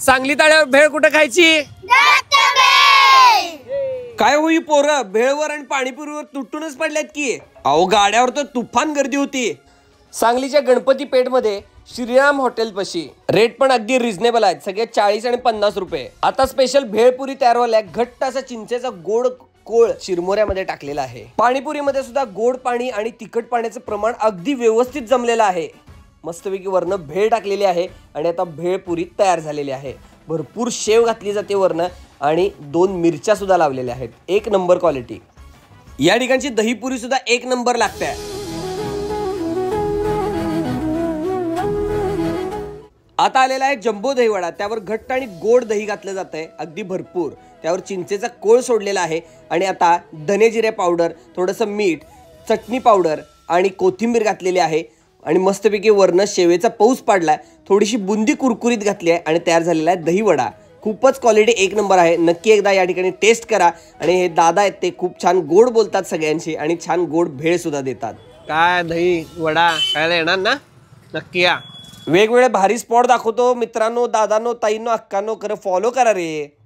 सांगली ताळ्यावर भेळ कुठे खायची? काय होई पोरं, भेळवर आणि पाणीपुरीवर तुटूनच पडल्यात की. अहो गाड्यावर तर तुफान गर्दी होती. सांगलीच्या गणपती पेठ मध्ये श्रीराम हॉटेल पशी रेट पण अगदी रिझनेबल आहेत. सगळे 40 आणि 50 रुपये. आता स्पेशल भेळपुरी तयार व्हायला घट्ट असा चिंचेचा गोड कोळ शिरमोऱ्यामध्ये टाकलेला आहे. पाणीपुरीमध्ये सुद्धा गोड पाणी आणि तिखट पाण्याचं प्रमाण अगदी व्यवस्थित जमलेलं आहे. मस्तपैकी वरनं भेळ टाकलेली आहे आणि आता भेळपुरी तयार झालेली आहे. भरपूर शेव घातली जाते वरनं आणि 2 मिरच्या सुद्धा लावलेल्या आहेत. एक नंबर क्वालिटी. या ठिकाणची दहीपुरी सुद्धा एक नंबर लागते. आता आलेला आहे जम्बो दहीवडा. त्यावर घट्ट आणि गोड दही घातलं जात आहे अगदी भरपूर. त्यावर चिंचेचा कोळ सोडलेला आहे आणि आता धने जिरे पावडर, थोडंसं मीठ, चटणी पावडर आणि कोथिंबीर घातलेली आहे आणि मस्तपैकी वरनं शेवेचा पाऊस पाडलाय. थोडीशी बुंदी कुरकुरीत घातली आहे आणि तयार झालेला आहे दहीवडा. खूपच क्वालिटी एक नंबर आहे. नक्की एकदा या ठिकाणी टेस्ट करा. आणि हे दादा आहेत ते खूप छान गोड बोलतात सगळ्यांशी आणि छान गोड भेळ सुद्धा देतात. काय दही वडा खायला येणार ना? नक्की या. वेगवेगळे भारी स्पॉट दाखवतो मित्रांनो, दादांनो, ताईंनो, अक्कांनो. खरं फॉलो करा रे.